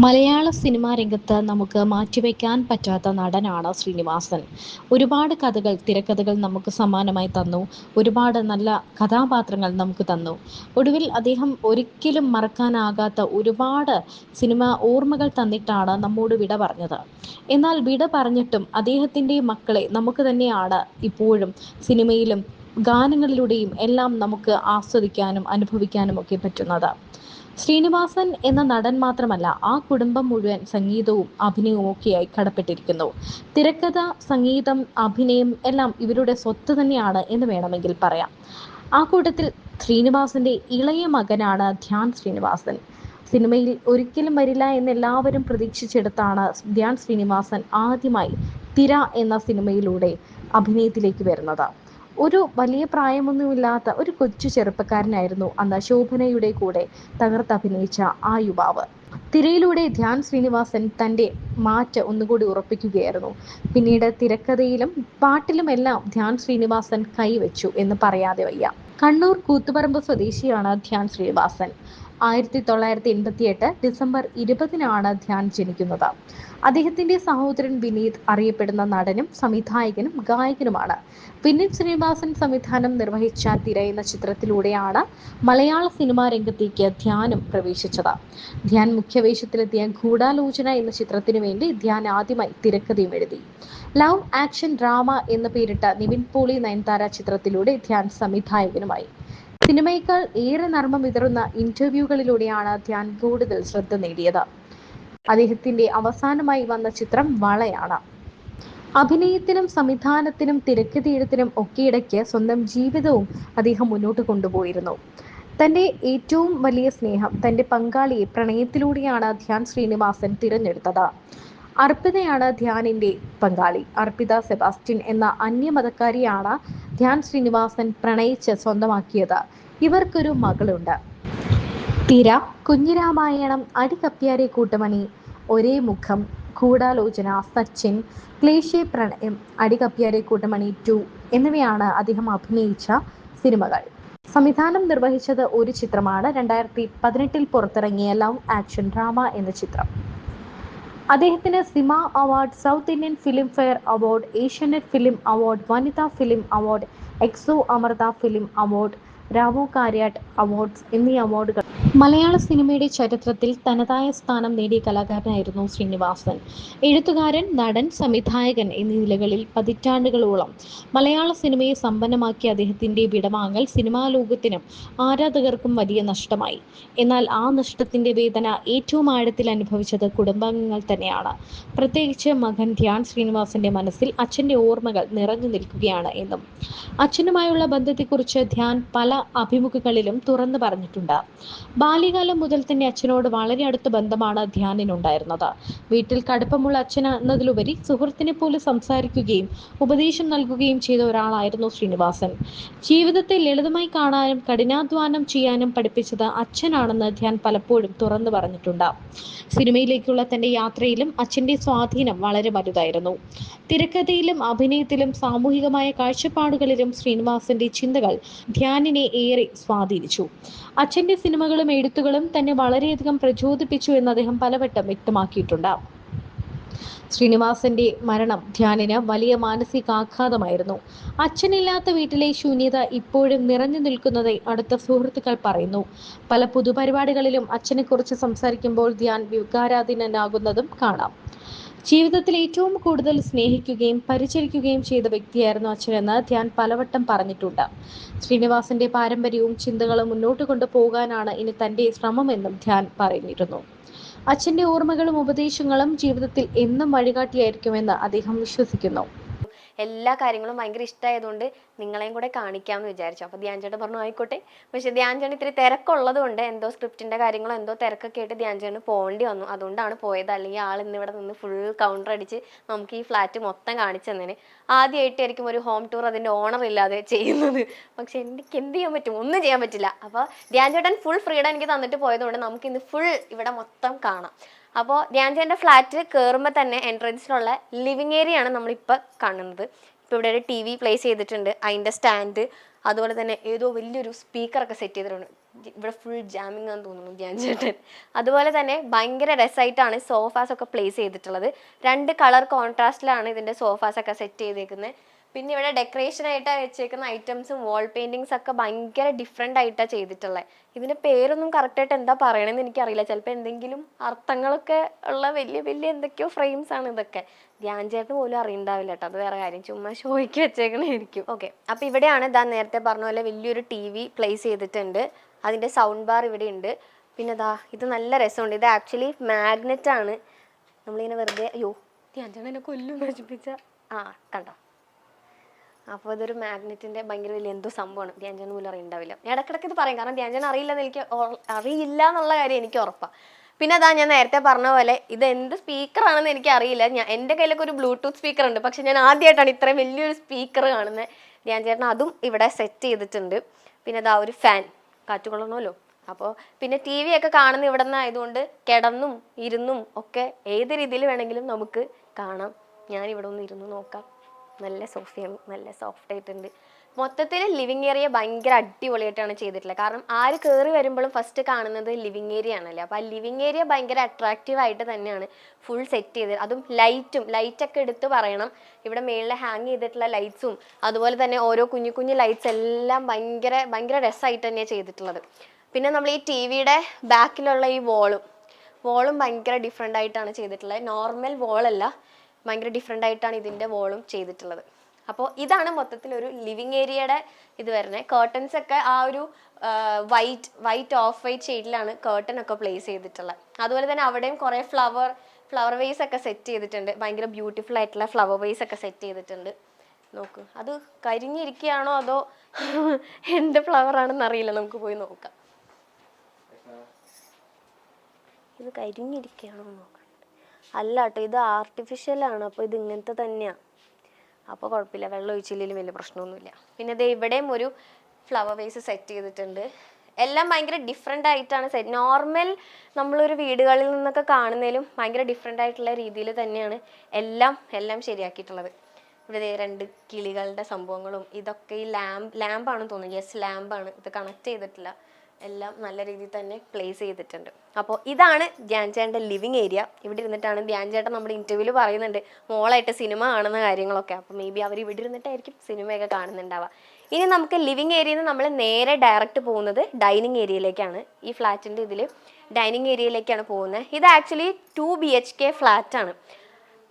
മലയാള cinema രംഗത്ത് നമുക്ക് മാറ്റിവെക്കാൻ പറ്റാത്ത നടനാണ് ശ്രീനിവാസൻ. ഒരുപാട് കഥകൾ, തിരക്കഥകൾ നമുക്ക് സമ്മാനമായി തന്നു. ഒരുപാട് നല്ല കഥാപാത്രങ്ങൾ നമുക്ക് തന്നു. ഒടുവിൽ അദ്ദേഹം ഒരിക്കലും മറക്കാനാകാത്ത ഒരുപാട് സിനിമാ ഓർമ്മകൾ തന്നിട്ടാണ് നമ്മോട് വിട പറഞ്ഞത്. എന്നാൽ വിട പറഞ്ഞിട്ടും അദ്ദേഹത്തിൻ്റെ മക്കളെ നമുക്ക് തന്നെയാണ് ഇപ്പോഴും സിനിമയിലും ഗാനങ്ങളിലൂടെയും എല്ലാം നമുക്ക് ആസ്വദിക്കാനും അനുഭവിക്കാനും ഒക്കെ പറ്റുന്നത്. ശ്രീനിവാസൻ എന്ന നടൻ മാത്രമല്ല, ആ കുടുംബം മുഴുവൻ സംഗീതവും അഭിനയവും ഒക്കെയായി കടപ്പെട്ടിരിക്കുന്നു. തിരക്കഥ, സംഗീതം, അഭിനയം എല്ലാം ഇവരുടെ സ്വത്ത് തന്നെയാണ് എന്ന് വേണമെങ്കിൽ പറയാം. ആ കൂട്ടത്തിൽ ശ്രീനിവാസന്റെ ഇളയ മകനാണ് ധ്യാൻ ശ്രീനിവാസൻ. സിനിമയിൽ ഒരിക്കലും വരില്ല എന്ന് എല്ലാവരും പ്രതീക്ഷിച്ചെടുത്താണ് ധ്യാൻ ശ്രീനിവാസൻ ആദ്യമായി തിര എന്ന സിനിമയിലൂടെ അഭിനയത്തിലേക്ക് വരുന്നത്. ഒരു വലിയ പ്രായമൊന്നുമില്ലാത്ത ഒരു കൊച്ചു ചെറുപ്പക്കാരനായിരുന്നു അന്ന് ശോഭനയുടെ കൂടെ തകർത്തഭിനയിച്ച ആ യുവാവ്. തിരയിലൂടെ ധ്യാൻ ശ്രീനിവാസൻ തൻ്റെ മാറ്റ് ഒന്നുകൂടി ഉറപ്പിക്കുകയായിരുന്നു. പിന്നീട് തിരക്കഥയിലും പാട്ടിലുമെല്ലാം ധ്യാൻ ശ്രീനിവാസൻ കൈവച്ചു എന്ന് പറയാതെ വയ്യ. കണ്ണൂർ കൂത്തുപറമ്പ് സ്വദേശിയാണ് ധ്യാൻ ശ്രീനിവാസൻ. 1988 ഡിസംബർ 20-നാണ് ധ്യാൻ ജനിക്കുന്നത്. അദ്ദേഹത്തിന്റെ സഹോദരൻ വിനീത് അറിയപ്പെടുന്ന നടനും സംവിധായകനും ഗായകനുമാണ്. വിനീത് ശ്രീനിവാസൻ സംവിധാനം നിർവഹിച്ച തിര എന്ന ചിത്രത്തിലൂടെയാണ് മലയാള സിനിമാ രംഗത്തേക്ക് ധ്യാനും പ്രവേശിച്ചത്. ധ്യാൻ മുഖ്യവേഷത്തിലെത്തിയ ഗൂഢാലോചന എന്ന ചിത്രത്തിനു വേണ്ടി ധ്യാൻ ആദ്യമായി തിരക്കഥയും എഴുതി. ലവ് ആക്ഷൻ ഡ്രാമ എന്ന് പേരിട്ട നിവിൻ പോളി നയൻതാര ചിത്രത്തിലൂടെ ധ്യാൻ സംവിധായകനുമായി. സിനിമയേക്കാൾ ഏറെ നർമ്മം വിതറുന്ന ഇന്റർവ്യൂകളിലൂടെയാണ് ധ്യാൻ കൂടുതൽ ശ്രദ്ധ നേടിയത്. അദ്ദേഹത്തിന്റെ അവസാനമായി വന്ന ചിത്രം വളയാണ്. അഭിനയത്തിനും സംവിധാനത്തിനും തിരക്കഥയെഴുത്തിനും ഒക്കെയിടയ്ക്ക് സ്വന്തം ജീവിതവും അദ്ദേഹം മുന്നോട്ട് കൊണ്ടുപോയിരുന്നു. തന്റെ ഏറ്റവും വലിയ സ്നേഹം, തന്റെ പങ്കാളിയെ പ്രണയത്തിലൂടെയാണ് ധ്യാൻ ശ്രീനിവാസൻ തിരഞ്ഞെടുത്തത്. അർപ്പിതയാണ് ധ്യാനിന്റെ പങ്കാളി. അർപ്പിത സെബാസ്റ്റ്യൻ എന്ന അന്യമതക്കാരിയാണ് ധ്യാൻ ശ്രീനിവാസൻ പ്രണയിച്ച് സ്വന്തമാക്കിയത്. ഇവർക്കൊരു മകളുണ്ട്. തിര, കുഞ്ഞിരാമായണം, അടികപ്പ്യാരെ കൂട്ടമണി, ഒരേ മുഖം, ഗൂഢാലോചന, സച്ചിൻ, ക്ലേശേ പ്രണയം, അടികപ്പ്യാരെ കൂട്ടമണി 2 എന്നിവയാണ് അദ്ദേഹം അഭിനയിച്ച സിനിമകൾ. സംവിധാനം നിർവഹിച്ചത് ഒരു ചിത്രമാണ്. 2018 പുറത്തിറങ്ങിയ ലവ് ആക്ഷൻ ഡ്രാമ എന്ന ചിത്രം. അദ്ദേഹത്തിന് SIIMA award, South Indian Filmfare award, Asianet film award, Vanitha film award, എക്സോ Amrita film award, Ramu Kariat awards എന്നീ അവാർഡുകൾ. മലയാള സിനിമയുടെ ചരിത്രത്തിൽ തനതായ സ്ഥാനം നേടിയ കലാകാരനായിരുന്നു ശ്രീനിവാസൻ. എഴുത്തുകാരൻ, നടൻ, സംവിധായകൻ എന്നീ നിലകളിൽ പതിറ്റാണ്ടുകളോളം മലയാള സിനിമയെ സമ്പന്നമാക്കിയ അദ്ദേഹത്തിന്റെ വിടവാങ്ങൽ സിനിമാ ലോകത്തിനും ആരാധകർക്കും വലിയ നഷ്ടമായി. എന്നാൽ ആ നഷ്ടത്തിന്റെ വേദന ഏറ്റവും ആഴത്തിൽ അനുഭവിച്ചത് കുടുംബാംഗങ്ങൾ തന്നെയാണ്. പ്രത്യേകിച്ച് മകൻ ധ്യാൻ ശ്രീനിവാസന്റെ മനസ്സിൽ അച്ഛന്റെ ഓർമ്മകൾ നിറഞ്ഞു നിൽക്കുകയാണ് എന്നും. അച്ഛനുമായുള്ള ബന്ധത്തെക്കുറിച്ച് ധ്യാൻ പല അഭിമുഖങ്ങളിലും തുറന്നു പറഞ്ഞിട്ടുണ്ട്. ബാല്യകാലം മുതൽ തന്നെ അച്ഛനോട് വളരെ അടുത്ത ബന്ധമാണ് ധ്യാനിനുണ്ടായിരുന്നത്. വീട്ടിൽ കടുപ്പമുള്ള അച്ഛൻ എന്നതിലുപരി സുഹൃത്തിനെ പോലെ സംസാരിക്കുകയും ഉപദേശം നൽകുകയും ചെയ്ത ഒരാളായിരുന്നു ശ്രീനിവാസൻ. ജീവിതത്തെ ലളിതമായി കാണാനും കഠിനാധ്വാനം ചെയ്യാനും പഠിപ്പിച്ചത് അച്ഛനാണെന്ന് ധ്യാൻ പലപ്പോഴും തുറന്നു പറഞ്ഞിട്ടുണ്ട്. സിനിമയിലേക്കുള്ള തന്റെ യാത്രയിലും അച്ഛന്റെ സ്വാധീനം വളരെ വലുതായിരുന്നു. തിരക്കഥയിലും അഭിനയത്തിലും സാമൂഹികമായ കാഴ്ചപ്പാടുകളിലും ശ്രീനിവാസന്റെ ചിന്തകൾ ധ്യാനിനെ ഏറെ സ്വാധീനിച്ചു. അച്ഛന്റെ സിനിമകളും എഴുത്തുകളും തന്നെ വളരെയധികം പ്രചോദിപ്പിച്ചു എന്ന് അദ്ദേഹം പലവട്ടം വ്യക്തമാക്കിയിട്ടുണ്ട്. ശ്രീനിവാസന്റെ മരണം ധ്യാനിന് വലിയ മാനസികാഘാതമായിരുന്നു. അച്ഛനില്ലാത്ത വീട്ടിലെ ശൂന്യത ഇപ്പോഴും നിറഞ്ഞു നിൽക്കുന്നതായി അടുത്ത സുഹൃത്തുക്കൾ പറയുന്നു. പല പൊതുപരിപാടികളിലും അച്ഛനെക്കുറിച്ച് സംസാരിക്കുമ്പോൾ ധ്യാൻ വികാരാധീനനാകുന്നതും കാണാം. ജീവിതത്തിൽ ഏറ്റവും കൂടുതൽ സ്നേഹിക്കുകയും പരിചരിക്കുകയും ചെയ്ത വ്യക്തിയായിരുന്നു അച്ഛനെന്ന് ധ്യാൻ പലവട്ടം പറഞ്ഞിട്ടുണ്ട്. ശ്രീനിവാസന്റെ പാരമ്പര്യവും ചിന്തകളും മുന്നോട്ട് കൊണ്ടുപോകാനാണ് ഇനി തന്റെ ശ്രമമെന്നും ധ്യാൻ പറഞ്ഞിരുന്നു. അച്ഛന്റെ ഓർമ്മകളും ഉപദേശങ്ങളും ജീവിതത്തിൽ എന്നും വഴികാട്ടിയായിരിക്കുമെന്ന് അദ്ദേഹം വിശ്വസിക്കുന്നു. എല്ലാ കാര്യങ്ങളും ഭയങ്കര ഇഷ്ടമായതുകൊണ്ട് നിങ്ങളെയും കൂടെ കാണിക്കാമെന്ന് വിചാരിച്ചു. അപ്പോൾ ധ്യാൻ ചേട്ടൻ പറഞ്ഞു ആയിക്കോട്ടെ. പക്ഷേ ധ്യാൻ ചേട്ടൻ ഇത്തിരി തിരക്കുള്ളത് കൊണ്ട് എന്തോ സ്ക്രിപ്റ്റിൻ്റെ കാര്യങ്ങളോ എന്തോ തിരക്കൊക്കെ ആയിട്ട് ധ്യാൻ ചേട്ടന് പോകേണ്ടി വന്നു. അതുകൊണ്ടാണ് പോയത്. അല്ലെങ്കിൽ ആൾ ഇന്നിവിടെ നിന്ന് ഫുൾ കൗണ്ടർ അടിച്ച് നമുക്ക് ഈ ഫ്ലാറ്റ് മൊത്തം കാണിച്ചു തന്നേനെ. ആദ്യമായിട്ടായിരിക്കും ഒരു ഹോം ടൂർ അതിൻ്റെ ഓണർ ഇല്ലാതെ ചെയ്യുന്നത്. പക്ഷെ എനിക്ക് എന്ത് ചെയ്യാൻ പറ്റും? ഒന്നും ചെയ്യാൻ പറ്റില്ല. അപ്പോൾ ധ്യാൻ ചേട്ടൻ ഫുൾ ഫ്രീഡം എനിക്ക് തന്നിട്ട് പോയതുകൊണ്ട് നമുക്കിന്ന് ഫുൾ ഇവിടെ മൊത്തം കാണാം. അപ്പോൾ ധ്യാൻ ചേട്ടൻ്റെ ഫ്ലാറ്റ് കയറുമ്പോൾ തന്നെ എൻട്രൻസിലുള്ള ലിവിങ് ഏരിയ ആണ് നമ്മളിപ്പോൾ കാണുന്നത്. ഇപ്പോൾ ഇവിടെ ഒരു TV പ്ലേസ് ചെയ്തിട്ടുണ്ട്, അതിൻ്റെ സ്റ്റാൻഡ്, അതുപോലെ തന്നെ ഏതോ വലിയൊരു സ്പീക്കറൊക്കെ സെറ്റ് ചെയ്തിട്ടുണ്ട്. ഇവിടെ ഫുൾ ജാമിങ് ആണെന്ന് തോന്നുന്നു ധ്യാൻ ചേട്ടൻ. അതുപോലെ തന്നെ ഭയങ്കര രസമായിട്ടാണ് സോഫാസ് ഒക്കെ പ്ലേസ് ചെയ്തിട്ടുള്ളത്. 2 കളർ കോൺട്രാസ്റ്റിലാണ് ഇതിൻ്റെ സോഫാസ് ഒക്കെ സെറ്റ് ചെയ്തേക്കുന്നത്. പിന്നെ ഇവിടെ ഡെക്കറേഷൻ ആയിട്ട് വെച്ചേക്കുന്ന ഐറ്റംസും വാൾ പെയിന്റിങ്സ് ഒക്കെ ഭയങ്കര ഡിഫറെൻ്റ് ആയിട്ടാണ് ചെയ്തിട്ടുള്ളത്. ഇതിൻ്റെ പേരൊന്നും കറക്റ്റായിട്ട് എന്താ പറയണമെന്ന് എനിക്കറിയില്ല. ചിലപ്പോൾ എന്തെങ്കിലും അർത്ഥങ്ങളൊക്കെ ഉള്ള വലിയ വലിയ എന്തൊക്കെയോ ഫ്രെയിംസ് ആണ് ഇതൊക്കെ. ധ്യാൻ ചേട്ടന് പോലും അറിയണ്ടാവില്ല കേട്ടോ, അത് വേറെ കാര്യം, ചുമ്മാ ഷോയ്ക്ക് വെച്ചേക്കണായിരിക്കും. ഓക്കെ, അപ്പോൾ ഇവിടെയാണ് ഇതാ നേരത്തെ പറഞ്ഞ പോലെ വലിയൊരു TV പ്ലേസ് ചെയ്തിട്ടുണ്ട്. അതിൻ്റെ സൗണ്ട് ബാർ ഇവിടെ ഉണ്ട്. പിന്നെ ഇതാ ഇത് നല്ല രസമുണ്ട്. ഇത് ആക്ച്വലി മാഗ്നറ്റ് ആണ്. നമ്മളിങ്ങനെ വെറുതെ അയ്യോ ധ്യാൻ ചേട്ടൻ എന്നെ കൊല്ലും നശിപ്പിച്ച കണ്ടോ. അപ്പോൾ ഇതൊരു മാഗ്നറ്റിൻ്റെ ഭയങ്കര വലിയ എന്തോ സംഭവമാണ്. ധ്യാൻ ചേട്ടൻ പോലും അറിയണ്ടാവില്ല. ഇടയ്ക്കിടയ്ക്ക് ഇത് പറയും, കാരണം ധ്യാൻ ചേട്ടൻ അറിയില്ല എന്നുള്ള കാര്യം എനിക്ക് ഉറപ്പാണ്. പിന്നെ അതാ ഞാൻ നേരത്തെ പറഞ്ഞ പോലെ ഇത് എന്ത് സ്പീക്കറാണെന്ന് എനിക്ക് അറിയില്ല. എൻ്റെ കയ്യിലൊക്കെ ഒരു ബ്ലൂടൂത്ത് സ്പീക്കർ ഉണ്ട്, പക്ഷെ ഞാൻ ആദ്യമായിട്ടാണ് ഇത്രയും വലിയൊരു സ്പീക്കർ കാണുന്നത്. ധ്യാൻ ചേട്ടൻ അതും ഇവിടെ സെറ്റ് ചെയ്തിട്ടുണ്ട്. പിന്നെ അതാ ഒരു ഫാൻ, കാറ്റ് കൊള്ളണമല്ലോ. അപ്പോൾ പിന്നെ TV ഒക്കെ കാണുന്ന ഇവിടെ നിന്ന് ആയതുകൊണ്ട് കിടന്നും ഇരുന്നും ഒക്കെ ഏത് രീതിയിൽ വേണമെങ്കിലും നമുക്ക് കാണാം. ഞാനിവിടെ ഒന്ന് ഇരുന്ന് നോക്കാം. നല്ല സോഫയാണ്, നല്ല സോഫ്റ്റ് ആയിട്ടുണ്ട്. മൊത്തത്തിൽ ലിവിങ് ഏരിയ ഭയങ്കര അടിപൊളിയായിട്ടാണ് ചെയ്തിട്ടുള്ളത്. കാരണം ആര് കയറി വരുമ്പോഴും ഫസ്റ്റ് കാണുന്നത് ലിവിങ് ഏരിയ ആണല്ലേ. അപ്പോൾ ആ ലിവിങ് ഏരിയ ഭയങ്കര അട്രാക്റ്റീവ് ആയിട്ട് തന്നെയാണ് ഫുൾ സെറ്റ് ചെയ്തത്. അതും ലൈറ്റൊക്കെ എടുത്ത് പറയണം. ഇവിടെ മേളിൽ ഹാങ് ചെയ്തിട്ടുള്ള ലൈറ്റ്സും അതുപോലെ തന്നെ ഓരോ കുഞ്ഞു കുഞ്ഞു ലൈറ്റ്സ് എല്ലാം ഭയങ്കര ഭയങ്കര രസമായിട്ട് തന്നെയാണ് ചെയ്തിട്ടുള്ളത്. പിന്നെ നമ്മൾ ഈ TVയുടെ ബാക്കിലുള്ള ഈ വോളും ഭയങ്കര ഡിഫറെൻ്റ് ആയിട്ടാണ് ചെയ്തിട്ടുള്ളത്. നോർമൽ വോളല്ല, ഭയങ്കര ഡിഫറെൻ്റ് ആയിട്ടാണ് ഇതിൻ്റെ വോളും ചെയ്തിട്ടുള്ളത്. അപ്പോൾ ഇതാണ് മൊത്തത്തിൽ ഒരു ലിവിങ് ഏരിയയുടെ ഇത് വരുന്നത്. കേർട്ടൻസ് ഒക്കെ ആ ഒരു വൈറ്റ് ഓഫ് വൈറ്റ് ഷെയ്ഡിലാണ് കേർട്ടൻ ഒക്കെ പ്ലേസ് ചെയ്തിട്ടുള്ളത്. അതുപോലെ തന്നെ അവിടെയും കുറേ ഫ്ലവർ വേസ് ഒക്കെ സെറ്റ് ചെയ്തിട്ടുണ്ട്. ഭയങ്കര ബ്യൂട്ടിഫുൾ ആയിട്ടുള്ള ഫ്ലവർ വേസ് ഒക്കെ സെറ്റ് ചെയ്തിട്ടുണ്ട്. നോക്ക്, അത് കരിഞ്ഞിരിക്കുകയാണോ അതോ എന്ത് ഫ്ലവർ ആണെന്ന് അറിയില്ല, നമുക്ക് പോയി നോക്കാം. ഇത് കരിഞ്ഞിരിക്കുകയാണോ നോക്കാം. അല്ല കേട്ടോ, ഇത് ആർട്ടിഫിഷ്യലാണ്. അപ്പോൾ ഇത് ഇങ്ങനത്തെ തന്നെയാണ്. അപ്പോൾ കുഴപ്പമില്ല, വെള്ളം ഒഴിച്ചില്ലെങ്കിലും വലിയ പ്രശ്നമൊന്നുമില്ല. പിന്നെ ഇത് ഇവിടെയും ഒരു ഫ്ലവർ വേസ് സെറ്റ് ചെയ്തിട്ടുണ്ട്. എല്ലാം ഭയങ്കര ഡിഫറെൻ്റ് ആയിട്ടാണ് സെറ്റ്. നോർമൽ നമ്മളൊരു വീടുകളിൽ നിന്നൊക്കെ കാണുന്നതിലും ഭയങ്കര ഡിഫറെൻ്റ് ആയിട്ടുള്ള രീതിയിൽ തന്നെയാണ് എല്ലാം ശരിയാക്കിയിട്ടുള്ളത്. ഇവിടെ 2 കിളികളുടെ സംഭവങ്ങളും ഇതൊക്കെ ഈ ലാമ്പാണെന്ന് തോന്നുന്നു. യെസ്, ലാമ്പാണ്. ഇത് കണക്ട് ചെയ്തിട്ടില്ല. എല്ലാം നല്ല രീതിയിൽ തന്നെ പ്ലേസ് ചെയ്തിട്ടുണ്ട്. അപ്പോൾ ഇതാണ് ധ്യാൻ ചേട്ടൻ്റെ ലിവിങ് ഏരിയ. ഇവിടെ ഇരുന്നിട്ടാണ് ധ്യാൻ ചേട്ടൻ നമ്മുടെ ഇൻ്റർവ്യൂവിൽ പറയുന്നുണ്ട് മോളായിട്ട് സിനിമ കാണുന്ന കാര്യങ്ങളൊക്കെ. അപ്പോൾ മേ ബി അവർ ഇവിടെ ഇരുന്നിട്ടായിരിക്കും സിനിമയൊക്കെ കാണുന്നുണ്ടാവുക. ഇനി നമുക്ക് ലിവിങ് ഏരിയയിൽ നിന്ന് നമ്മൾ നേരെ ഡയറക്റ്റ് പോകുന്നത് ഡൈനിങ് ഏരിയയിലേക്കാണ്. ഈ ഫ്ലാറ്റിൻ്റെ ഇതിൽ ഡൈനിങ് ഏരിയയിലേക്കാണ് പോകുന്നത്. ഇത് ആക്ച്വലി 2 BHK ഫ്ലാറ്റാണ്.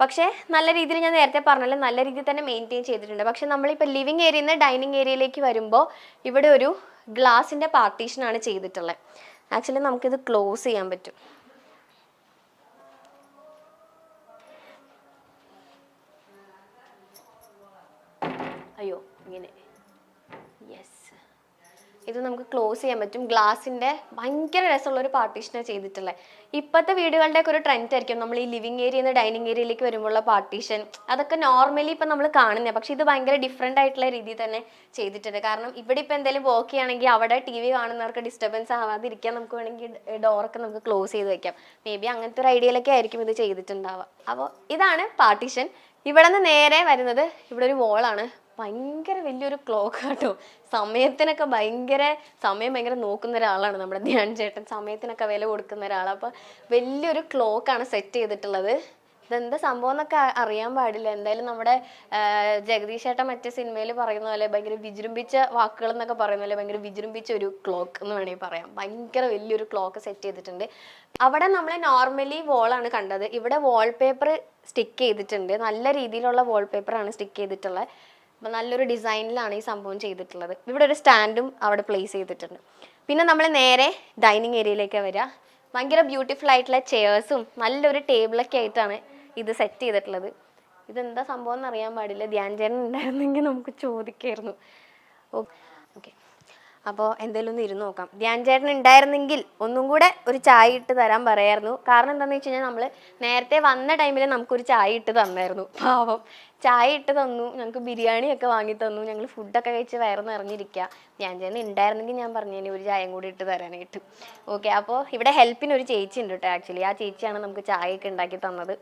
പക്ഷേ നല്ല രീതിയിൽ, ഞാൻ നേരത്തെ പറഞ്ഞല്ലോ, നല്ല രീതിയിൽ തന്നെ മെയിൻറ്റെയിൻ ചെയ്തിട്ടുണ്ട്. പക്ഷെ നമ്മളിപ്പോൾ ലിവിങ് ഏരിയയിൽ നിന്ന് ഡൈനിങ് ഏരിയയിലേക്ക് വരുമ്പോൾ ഇവിടെ ഒരു ഗ്ലാസിൻ്റെ പാർട്ടീഷനാണ് ചെയ്തിട്ടുള്ളത്. ആക്ച്വലി നമുക്കിത് ക്ലോസ് ചെയ്യാൻ പറ്റും. അയ്യോ, ഇങ്ങനെ. യെസ്, ഇത് നമുക്ക് ക്ലോസ് ചെയ്യാൻ പറ്റും. ഗ്ലാസിൻ്റെ ഭയങ്കര രസമുള്ളൊരു പാർട്ടീഷനാണ് ചെയ്തിട്ടുള്ളത്. ഇപ്പോഴത്തെ വീടുകളുടെയൊക്കെ ഒരു ട്രെൻഡ് ആയിരിക്കും നമ്മൾ ഈ ലിവിങ് ഏരിയയിൽ നിന്ന് ഡൈനിങ് ഏരിയയിലേക്ക് വരുമ്പോഴുള്ള പാർട്ടീഷൻ. അതൊക്കെ നോർമലി ഇപ്പം നമ്മൾ കാണുന്നത്. പക്ഷേ ഇത് ഭയങ്കര ഡിഫറെൻ്റ് ആയിട്ടുള്ള രീതിയിൽ തന്നെ ചെയ്തിട്ടുണ്ട്. കാരണം ഇവിടെ ഇപ്പോൾ എന്തെങ്കിലും വർക്ക് ചെയ്യുകയാണെങ്കിൽ അവിടെ TV കാണുന്നവർക്ക് ഡിസ്റ്റർബൻസ് ആവാതിരിക്കാൻ നമുക്ക് വേണമെങ്കിൽ ഡോറൊക്കെ നമുക്ക് ക്ലോസ് ചെയ്ത് വെക്കാം. മേ ബി അങ്ങനത്തെ ഒരു ഐഡിയയിലൊക്കെ ആയിരിക്കും ഇത് ചെയ്തിട്ടുണ്ടാവുക. അപ്പോൾ ഇതാണ് പാർട്ടീഷൻ. ഇവിടെ നിന്ന് നേരെ വരുന്നത് ഇവിടെ ഒരു വോളാണ്. ഭയങ്കര വലിയൊരു ക്ലോക്ക് കേട്ടോ. സമയത്തിനൊക്കെ സമയം ഭയങ്കര നോക്കുന്ന ഒരാളാണ് നമ്മുടെ ധ്യാൻ ചേട്ടൻ. സമയത്തിനൊക്കെ വില കൊടുക്കുന്ന ഒരാളാണ്. അപ്പോൾ വലിയൊരു ക്ലോക്കാണ് സെറ്റ് ചെയ്തിട്ടുള്ളത്. ഇതെന്താ സംഭവം എന്നൊക്കെ അറിയാൻ പാടില്ല. എന്തായാലും നമ്മുടെ ജഗദീഷ് ചേട്ടൻ മറ്റേ സിനിമയിൽ പറയുന്ന പോലെ ഭയങ്കര വിജൃംഭിച്ച വാക്കുകൾ എന്നൊക്കെ പറയുന്ന പോലെ ഭയങ്കര വിജൃംഭിച്ച ഒരു ക്ലോക്ക് എന്ന് വേണമെങ്കിൽ പറയാം. ഭയങ്കര വലിയൊരു ക്ലോക്ക് സെറ്റ് ചെയ്തിട്ടുണ്ട്. അവിടെ നമ്മൾ നോർമലി വോളാണ് കണ്ടത്. ഇവിടെ വാൾപേപ്പർ സ്റ്റിക്ക് ചെയ്തിട്ടുണ്ട്. നല്ല രീതിയിലുള്ള വാൾപേപ്പറാണ് സ്റ്റിക്ക് ചെയ്തിട്ടുള്ളത്. അപ്പോൾ നല്ലൊരു ഡിസൈനിലാണ് ഈ സംഭവം ചെയ്തിട്ടുള്ളത്. ഇവിടെ ഒരു സ്റ്റാൻഡും അവിടെ പ്ലേസ് ചെയ്തിട്ടുണ്ട്. പിന്നെ നമ്മൾ നേരെ ഡൈനിങ് ഏരിയയിലേക്ക് വരിക. ഭയങ്കര ബ്യൂട്ടിഫുൾ ആയിട്ടുള്ള ചെയർസും നല്ലൊരു ടേബിളൊക്കെ ആയിട്ടാണ് ഇത് സെറ്റ് ചെയ്തിട്ടുള്ളത്. ഇതെന്താ സംഭവം എന്ന് അറിയാൻ പാടില്ല. ധ്യാൻ ചേട്ടൻ ഉണ്ടായിരുന്നെങ്കിൽ നമുക്ക് ചോദിക്കായിരുന്നു. ഓക്കെ, അപ്പോൾ എന്തെങ്കിലും ഒന്ന് ഇരുന്ന് നോക്കാം. ധ്യാൻ ചേട്ടൻ ഉണ്ടായിരുന്നെങ്കിൽ ഒന്നും കൂടെ ഒരു ചായ ഇട്ട് തരാൻ പറയായിരുന്നു. കാരണം എന്താണെന്ന് വെച്ച് കഴിഞ്ഞാൽ നമ്മൾ നേരത്തെ വന്ന ടൈമിൽ നമുക്കൊരു ചായ ഇട്ട് തന്നായിരുന്നു. പാവം ചായ ഇട്ട് തന്നു, ഞങ്ങൾക്ക് ബിരിയാണിയൊക്കെ വാങ്ങി തന്നു, ഞങ്ങൾ ഫുഡൊക്കെ കഴിച്ച് വയറ് നിറഞ്ഞിരിക്കുക. ധ്യാൻചേട്ടൻ ഉണ്ടായിരുന്നെങ്കിൽ ഞാൻ പറഞ്ഞേനെ ഒരു ചായയും കൂടി ഇട്ട് തരാനായിട്ട്. ഓക്കെ, അപ്പോൾ ഇവിടെ ഹെൽപ്പിന് ഒരു ചേച്ചി ഉണ്ട് കേട്ടോ. ആക്ച്വലി ആ ചേച്ചിയാണ് നമുക്ക് ചായയൊക്കെ ഉണ്ടാക്കി തന്നത്.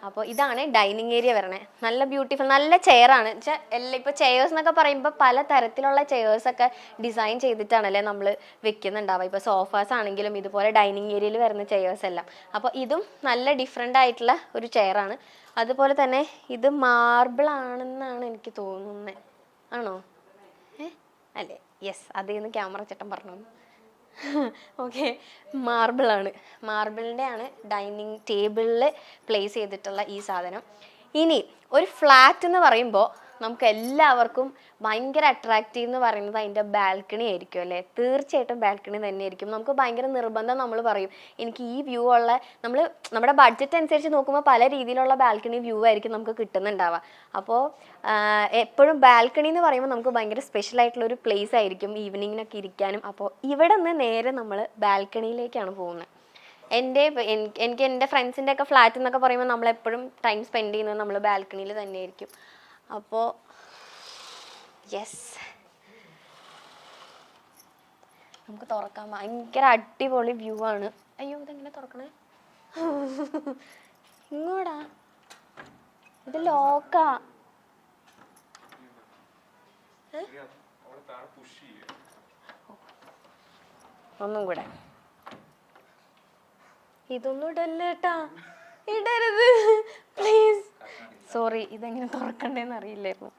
അപ്പോൾ ഇതാണ് ഡൈനിങ് ഏരിയ വരണേ. നല്ല ബ്യൂട്ടിഫുൾ, നല്ല ചെയറാണ് വെച്ചാൽ എല്ലാം. ഇപ്പോൾ ചെയേഴ്സ് എന്നൊക്കെ പറയുമ്പോൾ പല തരത്തിലുള്ള ചെയേഴ്സൊക്കെ ഡിസൈൻ ചെയ്തിട്ടാണല്ലേ നമ്മൾ വെക്കുന്നുണ്ടാവുക. ഇപ്പോൾ സോഫാസ് ആണെങ്കിലും ഇതുപോലെ ഡൈനിങ് ഏരിയയിൽ വരുന്ന ചെയേഴ്സ് എല്ലാം. അപ്പോൾ ഇതും നല്ല ഡിഫറെൻ്റ് ആയിട്ടുള്ള ഒരു ചെയറാണ്. അതുപോലെ തന്നെ ഇത് മാർബിൾ ആണെന്നാണ് എനിക്ക് തോന്നുന്നത്. ആണോ? അല്ലേ? യെസ്, അതേന്ന് ക്യാമറ ചേട്ടൻ പറഞ്ഞു. ഓക്കെ, മാർബിളാണ്. മാർബിളിൻ്റെ ആണ് ഡൈനിങ് ടേബിളിൽ പ്ലേസ് ചെയ്തിട്ടുള്ള ഈ സാധനം. ഇനി ഒരു ഫ്ലാറ്റ് എന്ന് പറയുമ്പോൾ നമുക്ക് എല്ലാവർക്കും ഭയങ്കര അട്രാക്റ്റീവ് എന്ന് പറയുന്നത് അതിൻ്റെ ബാൽക്കണി ആയിരിക്കും അല്ലേ? തീർച്ചയായിട്ടും ബാൽക്കണി തന്നെയായിരിക്കും. നമുക്ക് ഭയങ്കര നിർബന്ധം, നമ്മൾ പറയും എനിക്ക് ഈ വ്യൂ ഉള്ള, നമ്മുടെ ബഡ്ജറ്റ് അനുസരിച്ച് നോക്കുമ്പോൾ പല രീതിയിലുള്ള ബാൽക്കണി വ്യൂ ആയിരിക്കും നമുക്ക് കിട്ടുന്നുണ്ടാവുക. അപ്പോൾ എപ്പോഴും ബാൽക്കണി എന്ന് പറയുമ്പോൾ നമുക്ക് ഭയങ്കര സ്പെഷ്യൽ ആയിട്ടുള്ള ഒരു പ്ലേസ് ആയിരിക്കും ഈവനിങ്ങിനൊക്കെ ഇരിക്കാനും. അപ്പോൾ ഇവിടെ നിന്ന് നേരെ നമ്മൾ ബാൽക്കണിയിലേക്കാണ് പോകുന്നത്. എനിക്ക് എൻ്റെ ഫ്രണ്ട്സിൻ്റെ ഒക്കെ ഫ്ലാറ്റ് എന്നൊക്കെ പറയുമ്പോൾ നമ്മളെപ്പോഴും ടൈം സ്പെൻഡ് ചെയ്യുന്നത് നമ്മൾ ബാൽക്കണിയിൽ തന്നെയായിരിക്കും. അപ്പോൾ യെസ്, നമുക്ക് തുറക്കാം. ഭയങ്കര അടിപൊളി വ്യൂ ആണ്. അയ്യോ, ഇതെങ്ങനെ തുറക്കണേ? ഇങ്ങോട്ടാ, ഇത് ലോക്കാ. ഒന്നും കൂടെ. ഇതൊന്നും ഇടല്ലേട്ടാ, ഇടരുത് പ്ലീസ്. സോറി, ഇതെങ്ങനെ തുറക്കണ്ടേന്ന് അറിയില്ലായിരുന്നു.